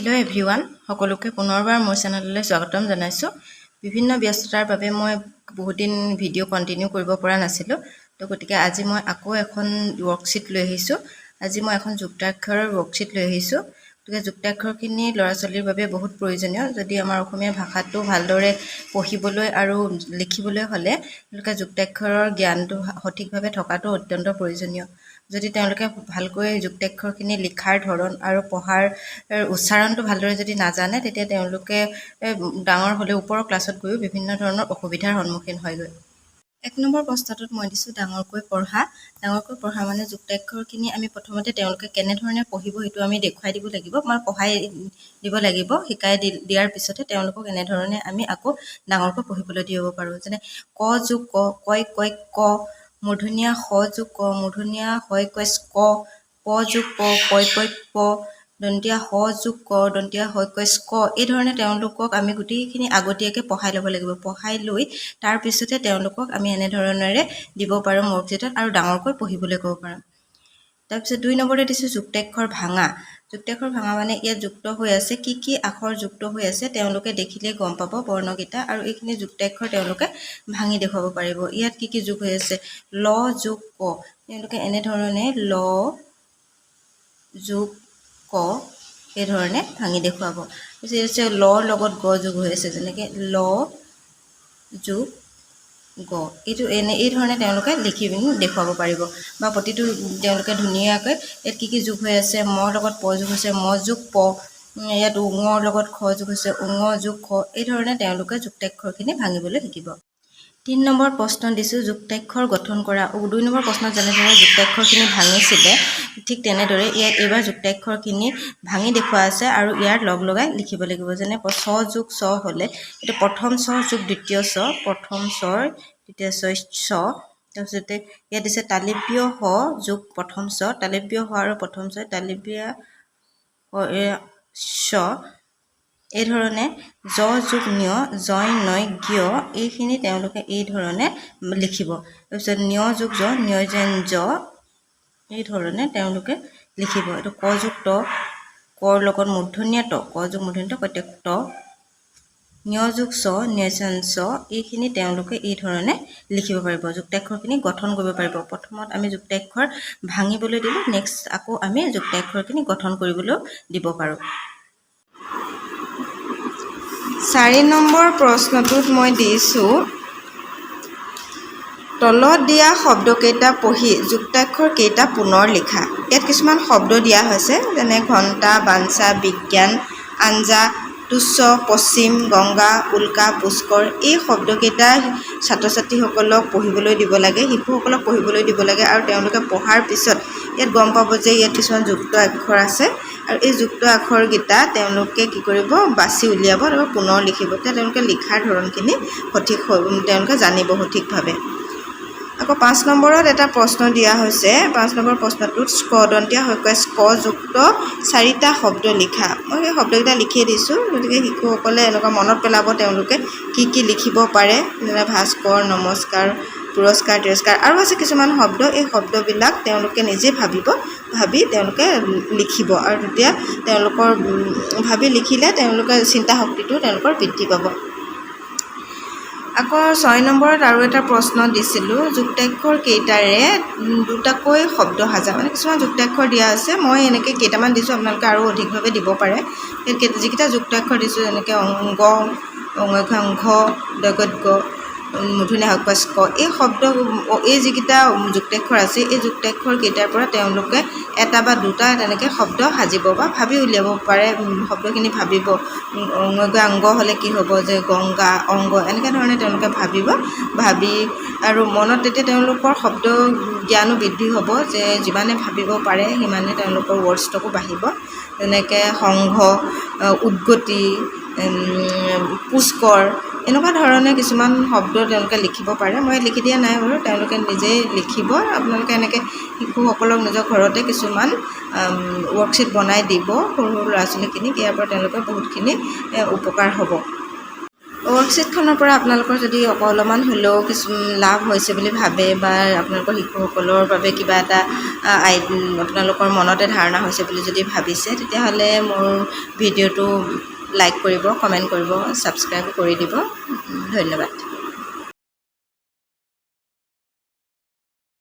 Hello' everyone, সকলোকে পুনৰবাৰ মোৰ চেনেললৈ স্বাগতম জনাইছোঁ। বিভিন্ন ব্যস্ততাৰ বাবে মই বহুত দিন ভিডিঅ' কণ্টিনিউ কৰিব পৰা নাছিলোঁ। তো গতিকে আজি মই আকৌ এখন ৱৰ্কশ্বীট লৈ আহিছোঁ। আজি মই এখন যুক্তাক্ষৰৰ ৱৰ্কশ্বীট লৈ আহিছোঁ। গতিকে যুক্তাক্ষৰখিনি ল'ৰা ছোৱালীৰ বাবে বহুত প্ৰয়োজনীয়। যদি আমাৰ অসমীয়া ভাষাটো ভালদৰে পঢ়িবলৈ আৰু লিখিবলৈ হ'লে তেওঁলোকে যুক্তাক্ষৰৰ জ্ঞানটো সঠিকভাৱে থকাটো অত্যন্ত প্ৰয়োজনীয়। যদি তেওঁলোকে ভালকৈ যুক্তাক্ষৰখিনি লিখাৰ ধৰণ আৰু পঢ়াৰ উচ্চাৰণটো ভালদৰে যদি নাজানে, তেতিয়া তেওঁলোকে ডাঙৰ হ'লে ওপৰৰ ক্লাছত গৈও বিভিন্ন ধৰণৰ অসুবিধাৰ সন্মুখীন হয়গৈ। 1 নম্বৰ প্ৰশ্নটোত মই দিছোঁ ডাঙৰকৈ পঢ়া। ডাঙৰকৈ পঢ়া মানে যুক্তাক্ষৰখিনি আমি প্ৰথমতে তেওঁলোকে কেনেধৰণে পঢ়িব সেইটো আমি দেখুৱাই দিব লাগিব, পঢ়াই দিব লাগিব। শিকাই দিয়াৰ পিছতে তেওঁলোকক এনেধৰণে আমি আকৌ ডাঙৰকৈ পঢ়িবলৈ দিব পাৰোঁ। যেনে ক যোগ ক, কয় কয় ক, মূৰ্ধনীয়া স যোগ ক, মূৰ্ধনীয়া হয় কয় ক, প যোগ প, কয় কয় প, দন্তীয়া স যোগ ক, দন্তীয়া হয় কয় ক। এই ধৰণে তেওঁলোকক আমি গোটেইখিনি আগতীয়াকৈ পঢ়াই ল'ব লাগিব। পঢ়াই লৈ তাৰপিছতে তেওঁলোকক আমি এনেধৰণেৰে দিব পাৰোঁ ৱৰ্কশ্বীটত আৰু ডাঙৰকৈ পঢ়িবলৈ ক'ব পাৰোঁ। তাৰপিছত 2 নম্বৰতে দিছোঁ যুক্তাক্ষৰ ভাঙা। যুক্তাক্ষৰ ভাঙা মানে ইয়াত যুক্ত হৈ আছে, কি কি আখৰ যুক্ত হৈ আছে তেওঁলোকে দেখিলেই গম পাব বৰ্ণকেইটা, আৰু এইখিনি যুক্তাক্ষৰ তেওঁলোকে ভাঙি দেখুৱাব পাৰিব। ইয়াত কি কি যোগ হৈ আছে, ল যোগ ক, তেওঁলোকে এনেধৰণে ল যোগ ক এই ধৰণে ভাঙি দেখুৱাব। লৰ লগত গ যোগ হৈ আছে, যেনেকৈ ল যোগ গ, এই ধৰণে তেওঁলোকে লিখি দেখুৱাব পাৰিব। বা প্ৰতিটো তেওঁলোকে ধুনীয়াকৈ ইয়াত কি কি যোগ হৈ আছে, মৰ লগত প যোগ হৈছে, ম যোগ প, ইয়াত উঙৰ লগত খ যোগ হৈছে, উঙ যোগ খ, এই ধৰণে তেওঁলোকে যুক্তাক্ষৰখিনি ভাঙিবলৈ শিকিব। 3 নম্বৰ প্ৰশ্ন দিছোঁ যুক্তাক্ষৰ গঠন কৰা। 2 নম্বৰ প্ৰশ্নত যেনেদৰে যুক্তাক্ষৰখিনি ভাঙিছিলে, ঠিক তেনেদৰে এইবাৰ যুক্তাক্ষৰখিনি ভাঙি দেখুওৱা আছে আৰু ইয়াৰ লগ লগাই লিখিব লাগিব। যেনে ছ যোগ ছ হ'লে এইটো প্ৰথম ছ যোগ দ্বিতীয় ছ, প্ৰথম ছৰ দ্বিতীয় ছ ছ। তাৰপিছতে ইয়াত দিছে তালিব্য হ যোগ প্ৰথম ছ, তালিব্য হ আৰু প্ৰথম ছ, তালিব্য ছ। এই ধৰণে জ যোগ ঞ, জয় নয় জ্ঞ, এইখিনি তেওঁলোকে এই ধৰণে লিখিব। তাৰপিছত ঞ যোগ জ, ঞ যেন জ, এই ধৰণে তেওঁলোকে লিখিব। এইটো ক যোগ ত, কৰ লগত মূৰ্ধনীয়া ত, ক যোগ মূৰ্ধনীয়া ত, প্ৰত্যেক ত, ঞ যোগ ছ, ঞ যেন ছ, এইখিনি তেওঁলোকে এই ধৰণে লিখিব পাৰিব। যুক্তাক্ষৰখিনি গঠন কৰিব পাৰিব। প্ৰথমত আমি যুক্তাক্ষৰ ভাঙিবলৈ দিলোঁ, নেক্সট আকৌ আমি যুক্তাক্ষৰখিনি গঠন কৰিবলৈও দিব পাৰোঁ। 4 নম্বৰ প্ৰশ্নটোত মই দিছোঁ তলত দিয়া শব্দকেইটা পঢ়ি যুক্তাক্ষৰ কেইটা পুনৰ লিখা। ইয়াত কিছুমান শব্দ দিয়া হৈছে, যেনে ঘণ্টা, বাঞ্ছা, বিজ্ঞান, আঞ্জা, তুচ্ছ, পশ্চিম, গংগা, উল্কা, পুষ্কৰ। এই শব্দকেইটা ছাত্ৰ ছাত্ৰীসকলক পঢ়িবলৈ দিব লাগে, শিশুসকলক পঢ়িবলৈ দিব লাগে। আৰু তেওঁলোকে পঢ়াৰ পিছত ইয়াত গম পাব যে ইয়াত কিছুমান যুক্ত আখৰ আছে, আৰু এই যুক্ত আখৰকেইটা তেওঁলোকে কি কৰিব, বাছি উলিয়াব আৰু পুনৰ লিখিব। তেতিয়া তেওঁলোকে লিখাৰ ধৰণখিনি সঠিক তেওঁলোকে জানিব সঠিকভাৱে। আকৌ 5 নম্বৰত এটা প্ৰশ্ন দিয়া হৈছে। 5 নম্বৰ প্ৰশ্নটোত স্ক দন্তীয়া হয়কৈ স্ক যুক্ত 4টা শব্দ লিখা। মই সেই শব্দকেইটা লিখিয়ে দিছোঁ, গতিকে শিশুসকলে এনেকুৱা মনত পেলাব তেওঁলোকে কি কি লিখিব পাৰে, যেনে ভাস্কৰ, নমস্কাৰ, পুৰস্কাৰ, তিৰস্কাৰ, আৰু আছে কিছুমান শব্দ। এই শব্দবিলাক তেওঁলোকে নিজে ভাবি তেওঁলোকে লিখিব, আৰু তেতিয়া তেওঁলোকৰ ভাবি লিখিলে তেওঁলোকে চিন্তা শক্তিটো তেওঁলোকৰ বৃদ্ধি পাব। আকৌ 6 নম্বৰত আৰু এটা প্ৰশ্ন দিছিলোঁ, যুক্তাক্ষৰ কেইটাৰে 2টাকৈ শব্দ সাজা। মানে কিছুমান যুক্তাক্ষৰ দিয়া আছে, মই এনেকৈ কেইটামান দিছোঁ, আপোনালোকে আৰু অধিকভাৱে দিব পাৰে। যিকেইটা যুক্তাক্ষৰ দিছোঁ, যেনেকৈ অংগ, অংঘ, দগত গ, মূৰ্ধনীয়া হক ক, এই শব্দ এই যিকেইটা যুক্তাক্ষৰ আছে, এই যুক্তাক্ষৰ কেইটাৰ পৰা তেওঁলোকে এটা বা দুটা তেনেকৈ শব্দ সাজিব বা ভাবি উলিয়াব পাৰে। শব্দখিনি ভাবিব, অংগ হ'লে কি হ'ব, যে গংগা, অংগ, এনেকৈ ধৰণে তেওঁলোকে ভাবি আৰু মনত তেতিয়া তেওঁলোকৰ শব্দ জ্ঞানো বৃদ্ধি হ'ব, যে যিমানে ভাবিব পাৰে সিমানে তেওঁলোকৰ ৱৰ্ড ষ্টকো বাঢ়িব। যেনেকৈ সংঘ, উদ্গতি, পুষ্কৰ, এনেকুৱা ধৰণে কিছুমান শব্দ তেওঁলোকে লিখিব পাৰে। মই লিখি দিয়া নাই বাৰু, তেওঁলোকে নিজেই লিখিব। আপোনালোকে এনেকৈ শিশুসকলক নিজৰ ঘৰতে কিছুমান ৱৰ্কশ্বীট বনাই দিব, সৰু সৰু ল'ৰা ছোৱালীখিনিক। ইয়াৰ পৰা তেওঁলোকৰ বহুতখিনি উপকাৰ হ'ব। ৱৰ্কশ্বিটখনৰ পৰা আপোনালোকৰ যদি অলপমান হ'লেও কিছু লাভ হৈছে বুলি ভাবে বা আপোনালোকৰ শিশুসকলৰ বাবে কিবা এটা আপোনালোকৰ মনতে ধাৰণা হৈছে বুলি যদি ভাবিছে তেতিয়াহ'লে মোৰ ভিডিঅ'টো লাইক কৰিব, কমেণ্ট কৰিব, ছাবস্ক্ৰাইব কৰি দিব। ধন্যবাদ।